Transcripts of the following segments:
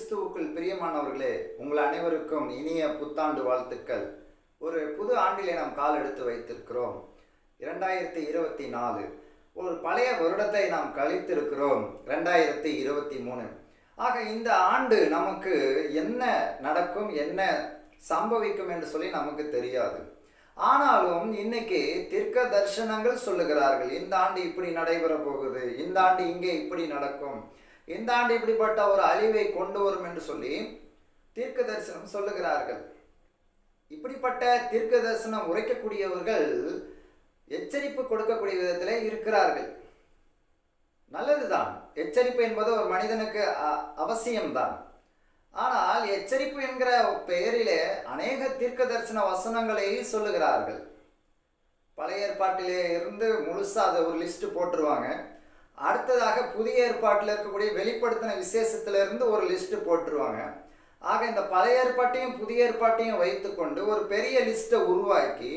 கிறிஸ்துவுக்குள் பிரியமானவர்களே, உங்கள் அனைவருக்கும் இனிய புத்தாண்டு வாழ்த்துக்கள். ஒரு புது ஆண்டிலே நாம் கால் எடுத்து வைத்திருக்கிறோம். 2024 ஒரு பழைய வருடத்தை நாம் கழித்திருக்கிறோம். 2023 ஆக இந்த ஆண்டு நமக்கு என்ன நடக்கும், என்ன சம்பவிக்கும் என்று சொல்லி நமக்கு தெரியாது. ஆனாலும் இன்னைக்கு தீர்க்க தரிசனங்கள் சொல்லுகிறார்கள், இந்த ஆண்டு இப்படி நடைபெற போகுது, இந்த ஆண்டு இங்கே இப்படி நடக்கும், இந்த ஆண்டு இப்படிப்பட்ட ஒரு அழிவை கொண்டு வரும் என்று சொல்லி தீர்க்க தரிசனம் சொல்லுகிறார்கள். இப்படிப்பட்ட தீர்க்க தரிசனம் உரைக்கக்கூடியவர்கள் எச்சரிப்பு கொடுக்கக்கூடிய விதத்திலே இருக்கிறார்கள். நல்லதுதான், எச்சரிப்பு என்பது ஒரு மனிதனுக்கு அவசியம்தான். ஆனால் எச்சரிப்பு என்கிற பெயரிலே அநேக தீர்க்க தரிசன வசனங்களை சொல்லுகிறார்கள். பழைய ஏற்பாட்டிலே இருந்து முழுசா அதை ஒரு லிஸ்ட் போட்டுருவாங்க. அடுத்ததாக புதிய ஏற்பாட்டில் இருக்கக்கூடிய வெளிப்படுத்தின விசேஷத்திலிருந்து ஒரு லிஸ்ட் போட்டுருவாங்க. ஆக இந்த பழைய ஏற்பாட்டையும் புதிய ஏற்பாட்டையும் வைத்துக்கொண்டு ஒரு பெரிய லிஸ்ட்டை உருவாக்கி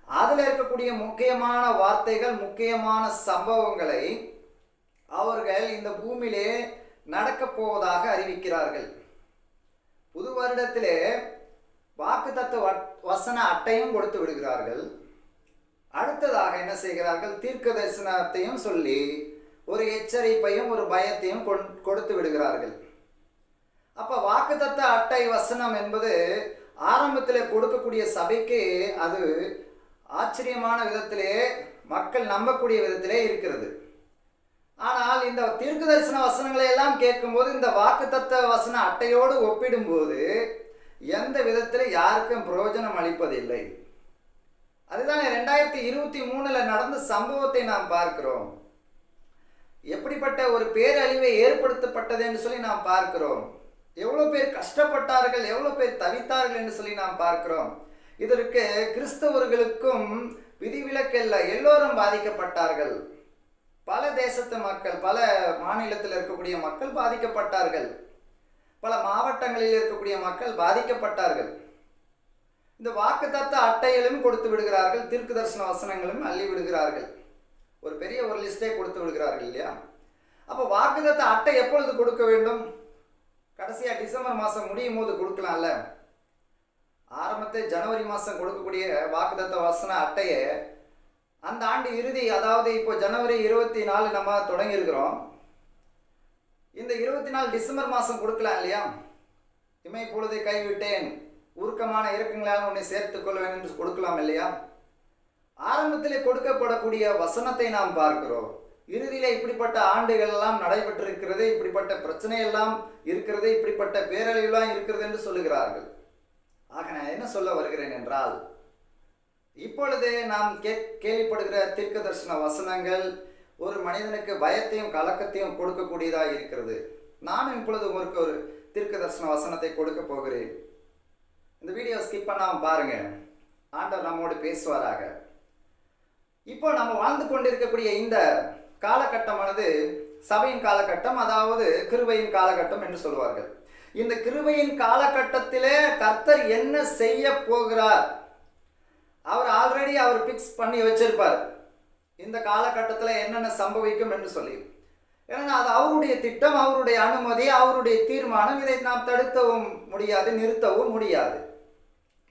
அதில் இருக்கக்கூடிய முக்கியமான வார்த்தைகள், முக்கியமான சம்பவங்களை அவர்கள் இந்த பூமியிலே நடக்கப் போவதாக அறிவிக்கிறார்கள். புது வருடத்திலே வாக்குத்தத்த வசன அட்டையும் கொடுத்து விடுகிறார்கள். அடுத்ததாக என்ன செய்கிறார்கள், தீர்க்க தரிசனத்தையும் சொல்லி ஒரு எச்சரிப்பையும் ஒரு பயத்தையும் கொடுத்து விடுகிறார்கள். அப்போ வாக்குத்தத்த அட்டை வசனம் என்பது ஆரம்பத்தில் கொடுக்கக்கூடிய சபைக்கு அது ஆச்சரியமான விதத்திலே, மக்கள் நம்பக்கூடிய விதத்திலே இருக்கிறது. ஆனால் இந்த தீர்க்க தரிசன வசனங்களை எல்லாம் கேட்கும்போது இந்த வாக்குத்தத்த வசன அட்டையோடு ஒப்பிடும்போது எந்த விதத்தில் யாருக்கும் பிரயோஜனம் அளிப்பதில்லை. அதுதான் 2023 நடந்த சம்பவத்தை நாம் பார்க்கிறோம். எப்படிப்பட்ட ஒரு பேரழிவை ஏற்படுத்தப்பட்டது என்று சொல்லி நாம் பார்க்கிறோம். எவ்வளோ பேர் கஷ்டப்பட்டார்கள், எவ்வளோ பேர் தவித்தார்கள் என்று சொல்லி நாம் பார்க்கிறோம். இதற்கு கிறிஸ்தவர்களுக்கும் விதிவிலக்கல்ல, எல்லோரும் பாதிக்கப்பட்டார்கள். பல தேசத்து மக்கள், பல மாநிலத்தில் இருக்கக்கூடிய மக்கள் பாதிக்கப்பட்டார்கள். பல மாவட்டங்களில் இருக்கக்கூடிய மக்கள் பாதிக்கப்பட்டார்கள். இந்த வாக்குத்தத்த அட்டைகளும் கொடுத்து விடுகிறார்கள், தீர்க்க தரிசன வசனங்களும் அள்ளி விடுகிறார்கள். ஒரு பெரிய ஒரு லிஸ்டே கொடுத்து விடுகிறார்கள் இல்லையா? அப்போ வாக்குத்தத்த அட்டை எப்பொழுது கொடுக்க வேண்டும்? கடைசியாக டிசம்பர் மாதம் முடியும் போது கொடுக்கலாம்ல. ஆரம்பத்தில் ஜனவரி மாதம் கொடுக்கக்கூடிய வாக்குத்தத்த வசன அட்டையை அந்த ஆண்டு இறுதி, அதாவது இப்போ ஜனவரி 24 நம்ம தொடங்கியிருக்கிறோம். இந்த 24 டிசம்பர் மாதம் கொடுக்கலாம் இல்லையா? இமை பொழுதை கைவிட்டேன், உருக்கமான இறக்கங்களால் உன்னை சேர்த்துக் கொள்வேன் என்று கொடுக்கலாம் இல்லையா? ஆரம்பத்திலே கொடுக்கப்படக்கூடிய வசனத்தை நாம் பார்க்கிறோம். இறுதியிலே இப்படிப்பட்ட ஆண்டுகள் எல்லாம் நடைபெற்றிருக்கிறது, இப்படிப்பட்ட பிரச்சனை எல்லாம் இருக்கிறது, இப்படிப்பட்ட பேரழிவுலாம் இருக்கிறது என்று சொல்லுகிறார்கள். ஆக நான் என்ன சொல்ல வருகிறேன் என்றால், இப்பொழுது நாம் கேள்விப்படுகிற தீர்க்க தரிசன வசனங்கள் ஒரு மனிதனுக்கு பயத்தையும் கலக்கத்தையும் கொடுக்கக்கூடியதாக இருக்கிறது. நானும் இப்பொழுது உங்களுக்கு ஒரு தீர்க்க தரிசன வசனத்தை கொடுக்க போகிறேன். இந்த வீடியோ ஸ்கிப் பண்ணாமல் பாருங்க, ஆண்டவர் நம்மோடு பேசுவாராக. இப்போ நம்ம வாழ்ந்து கொண்டிருக்கக்கூடிய இந்த காலகட்டமானது சபையின் காலகட்டம், அதாவது கிருபையின் காலகட்டம் என்று சொல்வார்கள். இந்த கிருபையின் காலகட்டத்திலே கர்த்தர் என்ன செய்ய போகிறார், அவர் ஆல்ரெடி ஃபிக்ஸ் பண்ணி வச்சிருப்பார். இந்த காலகட்டத்தில் என்னென்ன சம்பவிக்கும் என்று சொல்லி. ஏன்னா அது அவருடைய திட்டம், அவருடைய அனுமதி, அவருடைய தீர்மானம். இதை நாம் தடுக்கவும் முடியாது, நிறுத்தவும் முடியாது.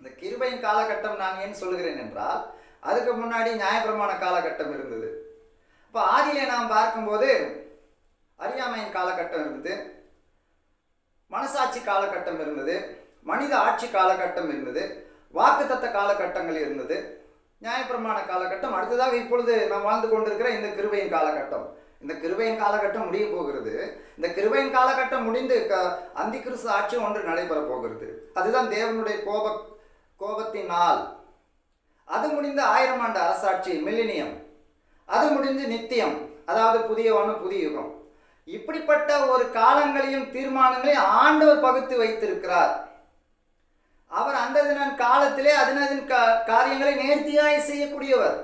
இந்த கிருபையின் காலகட்டம் நான் ஏன் சொல்கிறேன் என்றால், அதுக்கு முன்னாடி நியாயப்பிரமாண காலகட்டம் இருந்தது. இப்போ ஆதியிலே நாம் பார்க்கும்போது அறியாமையின் காலகட்டம் இருந்தது, மனசாட்சி காலகட்டம் இருந்தது, மனித ஆட்சி காலகட்டம் இருந்தது, வாக்குத்தத்த காலகட்டங்கள் இருந்தது, நியாயப்பிரமாண காலகட்டம். அடுத்ததாக இப்பொழுது நாம் வாழ்ந்து கொண்டிருக்கிற இந்த கிருபையின் காலகட்டம். இந்த கிருபையின் காலகட்டம் முடிய போகிறது. இந்த கிருபையின் காலகட்டம் முடிந்து அந்தி கிறிஸ்து ஆட்சி ஒன்று நடைபெற போகிறது. அதுதான் தேவனுடைய கோபத்தின் நாள். அது முடிந்து 1000 ஆண்டு அரசாட்சி, மில்லினியம். அது முடிஞ்சு நித்தியம், அதாவது புதிய வானம் புதிய யுகம். இப்படிப்பட்ட ஒரு காலங்களையும் தீர்மானங்களையும் ஆண்டவர் பகுத்து வைத்திருக்கிறார். அவர் அந்த காலத்திலே அதனதின் காரியங்களை நேர்த்தியாய் செய்யக்கூடியவர்.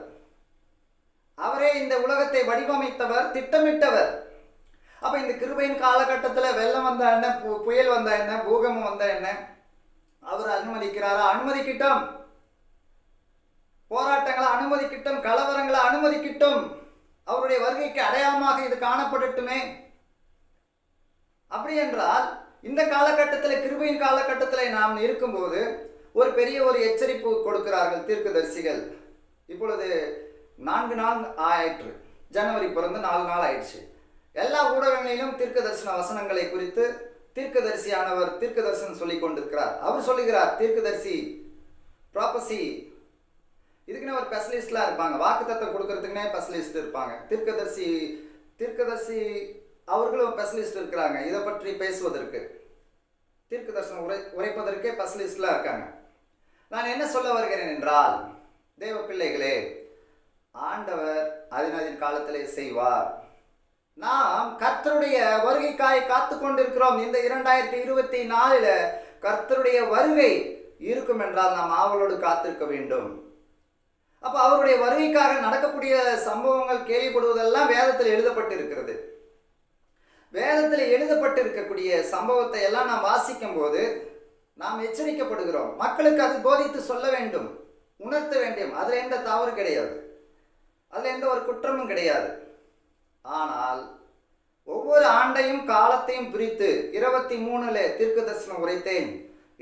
அவரே இந்த உலகத்தை வடிவமைத்தவர், திட்டமிட்டவர். அப்ப இந்த கிருபையின் காலகட்டத்தில் வெள்ளம் வந்தா என்ன, புயல் வந்தா என்ன, பூகம்பம் வந்தா என்ன, அவர் அனுமதிக்கிறாரா? அனுமதிக்கிட்டோம். போராட்டங்களை அனுமதிக்கிட்டோம், கலவரங்களை அனுமதிக்கிட்டோம். அவருடைய வருகைக்கு அடையாளமாக இது காணப்படட்டுமே. அப்படி என்றால் இந்த காலகட்டத்தில், கிருபையின் காலகட்டத்தில் நாம் இருக்கும்போது ஒரு பெரிய ஒரு எச்சரிப்பு கொடுக்கிறார்கள் தீர்க்கதரிசிகள். இப்பொழுது 4 நாள் ஆயிற்று, ஜனவரி பிறந்து 4 நாள் ஆயிடுச்சு. எல்லா ஊடகங்களிலும் தீர்க்க தரிசன வசனங்களை குறித்து தீர்க்கதரிசியானவர் தீர்க்க தரிசனம் சொல்லிக் கொண்டிருக்கிறார். அவர் சொல்லுகிறார், தீர்க்கதரிசி ப்ராபசி இதுக்குன்னு ஒரு ஸ்பெஷலிஸ்ட்லாம் இருப்பாங்க, வாக்குத்தத்தம் கொடுக்கறதுக்குன்னே ஸ்பெஷலிஸ்ட் இருப்பாங்க. தீர்க்கதரிசி அவர்களும் ஸ்பெஷலிஸ்ட் இருக்கிறாங்க. இதை பற்றி பேசுவதற்கு, தீர்க்க தரிசனம் உரைப்பதற்கே ஸ்பெஷலிஸ்ட்லாம் இருக்காங்க. நான் என்ன சொல்ல வருகிறேன் என்றால், தேவ பிள்ளைகளே, ஆண்டவர் அதின் காலத்திலே செய்வார். நாம் கர்த்தருடைய வருகைக்காய் காத்து கொண்டிருக்கிறோம். இந்த 2024 கர்த்தருடைய வருகை இருக்கும் என்றால் நாம் ஆவலோடு காத்திருக்க வேண்டும். அப்ப அவருடைய வருகைக்காக நடக்கக்கூடிய சம்பவங்கள் கேள்விப்படுவதெல்லாம் வேதத்தில் எழுதப்பட்டிருக்கிறது. வேதத்தில் எழுதப்பட்டிருக்கக்கூடிய சம்பவத்தை எல்லாம் நாம் வாசிக்கும் போது நாம் எச்சரிக்கப்படுகிறோம். மக்களுக்கு அது போதித்து சொல்ல வேண்டும், உணர்த்த வேண்டும். அதில் எந்த தவறு கிடையாது, அதில் எந்த ஒரு குற்றமும் கிடையாது. ஆனால் ஒவ்வொரு ஆண்டையும் காலத்தையும் பிரித்து 23 தீர்க்க தரிசனம் உரைத்தேன்,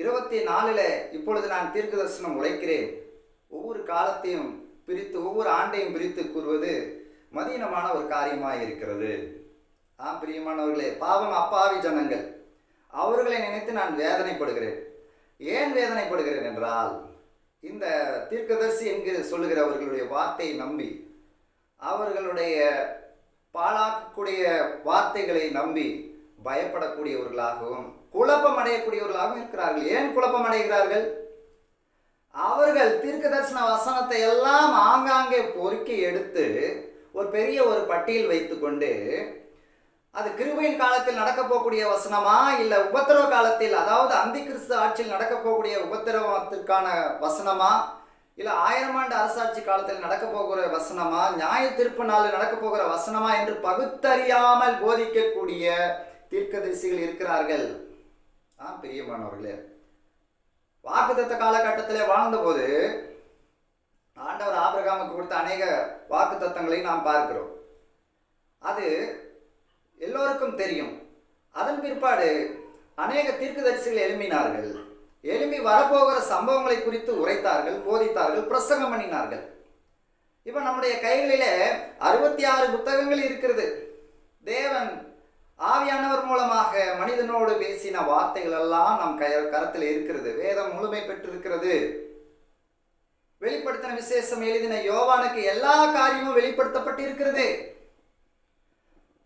24 இப்பொழுது நான் தீர்க்க தரிசனம் உரைக்கிறேன். ஒவ்வொரு காலத்தையும் பிரித்து, ஒவ்வொரு ஆண்டையும் பிரித்து கூறுவது மதீனமான ஒரு காரியமாக இருக்கிறது. பிரியமானவர்களே, பாவம் அப்பாவி ஜனங்கள், அவர்களை நினைத்து நான் வேதனைப்படுகிறேன். ஏன் வேதனைப்படுகிறேன் என்றால், இந்த தீர்க்கதரிசி என்கிற சொல்லுகிறவர்களுடைய வார்த்தையை நம்பி, அவர்களுடைய பாழாக்கக்கூடிய வார்த்தைகளை நம்பி பயப்படக்கூடியவர்களாகவும் குழப்பம் அடையக்கூடியவர்களாகவும் இருக்கிறார்கள். ஏன் குழப்பம் அடைகிறார்கள்? அவர்கள் தீர்க்க தரிசன வசனத்தை எல்லாம் ஆங்காங்கே பொறுக்கி எடுத்து ஒரு பெரிய ஒரு பட்டியல் வைத்துக்கொண்டு, அது கிருபையின் காலத்தில் நடக்க போகக்கூடிய வசனமா, இல்லை உபத்திரவ காலத்தில், அதாவது அந்தி கிறிஸ்து ஆட்சியில் நடக்க போகக்கூடிய உபத்திரவத்திற்கான வசனமா, இல்லை 1000 ஆண்டு அரசாட்சி காலத்தில் நடக்க போகிற வசனமா, நியாய தீர்ப்பு நாளில் நடக்க போகிற வசனமா என்று பகுத்தறியாமல் போதிக்கக்கூடிய தீர்க்கதரிசிகள் இருக்கிறார்கள். பிரியமானவர்களே, வாக்குத்தத்த காலகட்டத்தில் வாழ்ந்தபோது ஆண்டவர் ஆபிரகாமுக்கு கொடுத்த அநேக வாக்குத்தத்தங்களை நாம் பார்க்கிறோம். அது எல்லோருக்கும் தெரியும். அதன் பிற்பாடு அநேக தீர்க்கதரிசிகள் எழும்பினார்கள். எழும்பி வரப்போகிற சம்பவங்களை குறித்து உரைத்தார்கள், போதித்தார்கள், பிரசங்கம் பண்ணினார்கள். இப்போ நம்முடைய கைகளிலே 66 புத்தகங்கள் இருக்கிறது. தேவன் ஆவியானவர் மூலமாக மனிதனோடு பேசின வார்த்தைகள் எல்லாம் நம் கரத்தில் இருக்கிறது. வேதம் முழுமை பெற்றிருக்கிறது. வெளிப்படுத்தின விசேஷம் எழுதின யோவானுக்கு எல்லா காரியமும் வெளிப்படுத்தப்பட்டு இருக்கிறது.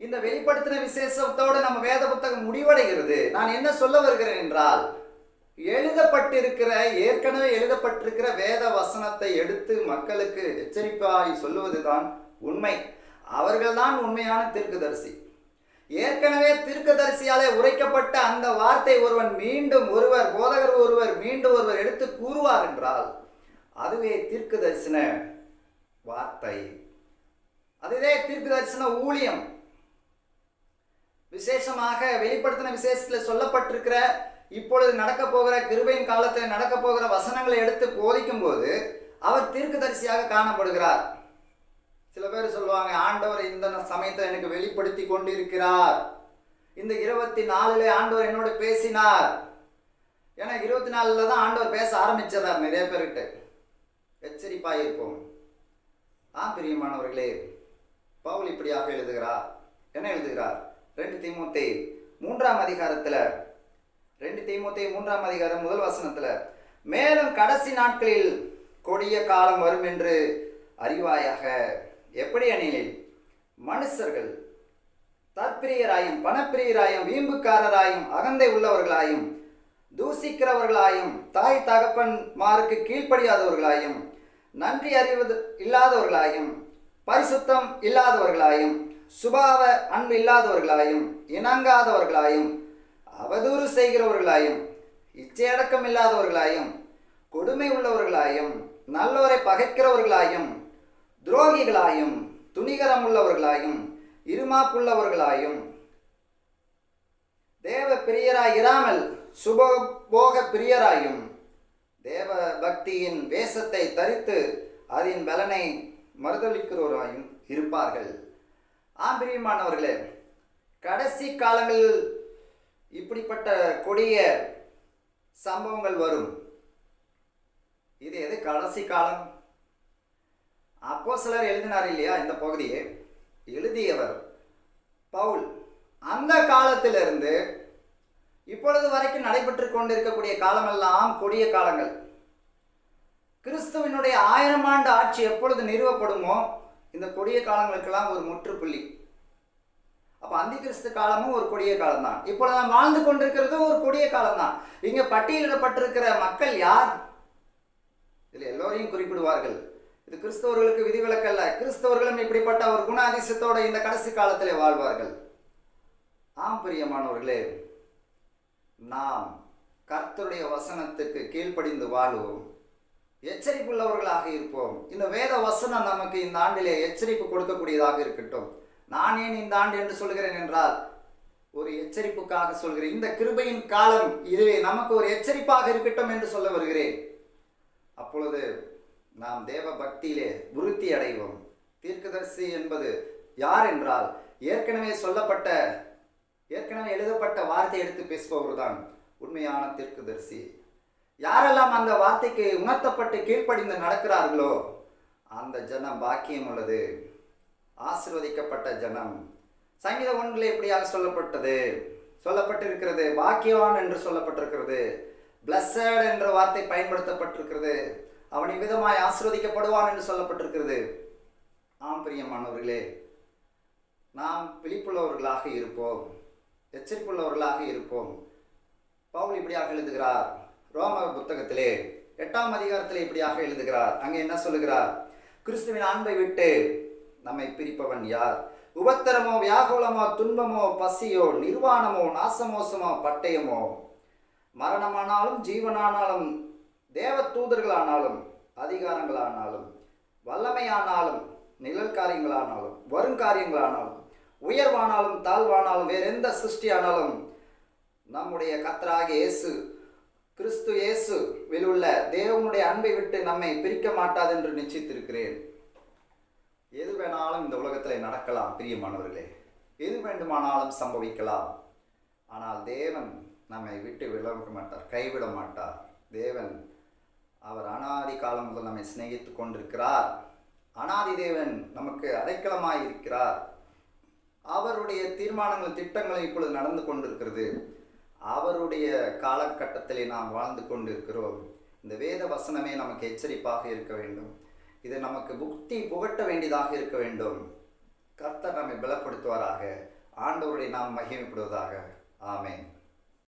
இந்த வெளிப்படுத்தின விசேஷத்தோடு நம்ம வேத புத்தகம் முடிவடைகிறது. நான் என்ன சொல்ல வருகிறேன் என்றால், எழுதப்பட்டிருக்கிற, ஏற்கனவே எழுதப்பட்டிருக்கிற வேத வசனத்தை எடுத்து மக்களுக்கு எச்சரிப்பாய் சொல்லுவதுதான் உண்மை. அவர்கள்தான் உண்மையான தீர்க்கதரிசி. ஏற்கனவே தீர்க்கதரிசியாலே உரைக்கப்பட்ட அந்த வார்த்தை போதகர் ஒருவர் மீண்டும் ஒருவர் எடுத்து கூறுவார் என்றால் அதுவே தீர்க்க தரிசன வார்த்தை, அதுவே தீர்க்க தரிசன ஊழியம். விசேஷமாக வெளிப்படுத்தின விசேஷத்தில் சொல்லப்பட்டிருக்கிற, இப்பொழுது நடக்க போகிற கிருபையின் காலத்தில் நடக்க போகிற வசனங்களை எடுத்து போதிக்கும் போது அவர் தீர்க்கதரிசியாக காணப்படுகிறார். சில பேர் சொல்லுவாங்க, ஆண்டவர் இந்த சமயத்தில் எனக்கு வெளிப்படுத்தி கொண்டிருக்கிறார், இந்த 24 ஆண்டவர் என்னோட பேசினார். ஏன்னா 24 தான் ஆண்டவர் பேச ஆரம்பிச்சிடறார் நிறைய பேர்கிட்ட. எச்சரிப்பாக இருப்போம். பிரியமானவர்களே, பவுல் இப்படியாக எழுதுகிறார். என்ன எழுதுகிறார்? 2 தீமோத்தேயு 3ஆம் அதிகாரத்தில், 2 தீமோத்தேயு 3ஆம் அதிகாரம் 1 வசனத்தில், மேலும் கடைசி நாட்களில் கொடிய காலம் வரும் என்று அறிவாயாக. எப்படி எனில், மனுஷர்கள் தற்பிரியராயும் பணப்பிரியராயும் வீம்புக்காரராயும் அகந்தை உள்ளவர்களாயும் தூசிக்கிறவர்களாயும் தாய் தகப்பன்மாருக்கு கீழ்ப்படியாதவர்களாயும் நன்றி அறிவது இல்லாதவர்களாயும் பரிசுத்தம் இல்லாதவர்களாயும் சுபாவ அன்பு இல்லாதவர்களாயும் இணங்காதவர்களாயும் அவதூறு செய்கிறவர்களாயும் இச்சையடக்கம் இல்லாதவர்களாயும் கொடுமை உள்ளவர்களாயும் நல்லோரை பகைக்கிறவர்களாயும் துரோகிகளாயும் துணிகரம் உள்ளவர்களாயும் இருமாப்புள்ளவர்களாயும் தேவ பிரியராய் இராமல் சுபபோக பிரியராயும் தேவ பக்தியின் வேஷத்தை தரித்து அதன் பலனை மறுதளிக்கிறவராயும் இருப்பார்கள். பிரியமானவர்களே, கடைசி காலங்களில் இப்படிப்பட்ட கொடிய சம்பவங்கள் வரும். இது எது கடைசி காலம்? அப்போஸ்தலர் எழுதினார் இல்லையா இந்த பகுதியை, எழுதியவர் பவுல். அந்த காலத்திலிருந்து இப்பொழுது வரைக்கும் நடைபெற்று கொண்டிருக்கக்கூடிய காலமெல்லாம் கொடிய காலங்கள். கிறிஸ்துவினுடைய 1000 ஆண்டு ஆட்சி எப்பொழுது நிறுவப்படுமோ இந்த கொடிய காலங்களுக்கெல்லாம் ஒரு முற்றுப்புள்ளி. அப்போ அந்தி கிறிஸ்து காலமும் ஒரு கொடிய காலம் தான். இப்பொழுது நாம் வாழ்ந்து கொண்டிருக்கிறது ஒரு கொடிய காலம் தான். இங்கே பட்டியலிடப்பட்டிருக்கிற மக்கள் யார்? இதில் எல்லோரையும் குறிப்பிடுவார்கள். இது கிறிஸ்தவர்களுக்கு விதிவிலக்கல்ல. கிறிஸ்தவர்களும் இப்படிப்பட்ட ஒரு குணாதிசயத்தோடு இந்த கடைசி காலத்திலே வாழ்வார்கள். ஆம் பிரியமானவர்களே, நாம் கர்த்தருடைய வசனத்துக்கு கீழ்ப்படிந்து வாழ்வோம், எச்சரிப்புள்ளவர்களாக இருப்போம். இந்த வேத வசனம் நமக்கு இந்த ஆண்டிலே எச்சரிப்பு கொடுக்கக்கூடியதாக இருக்கட்டும். நான் ஏன் இந்த ஆண்டு என்று சொல்கிறேன் என்றால், ஒரு எச்சரிப்புக்காக சொல்கிறேன். இந்த கிருபையின் காலம் இது நமக்கு ஒரு எச்சரிப்பாக இருக்கட்டும் என்று சொல்ல வருகிறேன். அப்பொழுது நாம் தேவ பக்தியிலே விருத்தி அடைவோம். தீர்க்கதரிசி என்பது யார் என்றால், ஏற்கனவே எழுதப்பட்ட வார்த்தை எடுத்து பேசுபவர் தான் உண்மையான தீர்க்கதரிசி. யாரெல்லாம் அந்த வார்த்தைக்கு உணர்த்தப்பட்டு கீழ்ப்படிந்து நடக்கிறார்களோ அந்த ஜனம் பாக்கியம் உள்ளது, ஆசீர்வதிக்கப்பட்ட ஜனம். சங்கீத 1 எப்படியாக சொல்லப்பட்டிருக்கிறது, பாக்கியவான் என்று சொல்லப்பட்டிருக்கிறது. பிளஸட் என்ற வார்த்தை பயன்படுத்தப்பட்டிருக்கிறது. அவன் இவ்விதமாய் ஆசீர்வதிக்கப்படுவான் என்று சொல்லப்பட்டிருக்கிறது. ஆம் பிரியமானவர்களே, நாம் விழிப்புள்ளவர்களாக இருப்போம், எச்சரிப்புள்ளவர்களாக இருப்போம். பவுல் இப்படியாக எழுதுகிறார். ரோமர் புத்தகத்திலே 8ஆம் அதிகாரத்திலே இப்படியாக எழுதுகிறார். அங்கே என்ன சொல்லுகிறார்? கிறிஸ்துவின் அன்பை விட்டு நம்மை பிரிப்பவன் யார்? உபத்திரமோ, வியாகுலமோ, துன்பமோ, பசியோ, நிர்வாணமோ, நாசமோசமோ, பட்டயமோ, மரணமானாலும் ஜீவனானாலும், தேவ தூதர்களானாலும், அதிகாரங்களானாலும், வல்லமையானாலும், நிழல் காரியங்களானாலும், வருங்காரியங்களானாலும், உயர்வானாலும் தாழ்வானாலும், வேற எந்த சிருஷ்டியானாலும் நம்முடைய கர்த்தராகிய கிறிஸ்து இயேசுவில் உள்ள தேவனுடைய அன்பை விட்டு நம்மை பிரிக்க மாட்டாது என்று நிச்சயித்திருக்கிறேன். எது வேணாலும் இந்த உலகத்தில் நடக்கலாம் பிரியமானவர்களே, எது வேண்டுமானாலும் சம்பவிக்கலாம். ஆனால் தேவன் நம்மை விட்டு விலக மாட்டார், கைவிட மாட்டார். தேவன் அவர் அனாதி காலம் முதல் நம்மை சிநேகித்து கொண்டிருக்கிறார். அனாதி தேவன் நமக்கு அடைக்கலமாய் இருக்கிறார். அவருடைய தீர்மானங்களும் திட்டங்களும் இப்பொழுது நடந்து கொண்டிருக்கிறது. அவருடைய காலகட்டத்திலே நாம் வாழ்ந்து கொண்டிருக்கிறோம். இந்த வேத வசனமே நமக்கு எச்சரிப்பாக இருக்க வேண்டும். இது நமக்கு புக்தி புகட்ட வேண்டியதாக இருக்க வேண்டும். கர்த்தர் நம்மை பலப்படுத்துவாராக. ஆண்டவரை நாம் மகிமைப்படுவதாக. ஆமென்.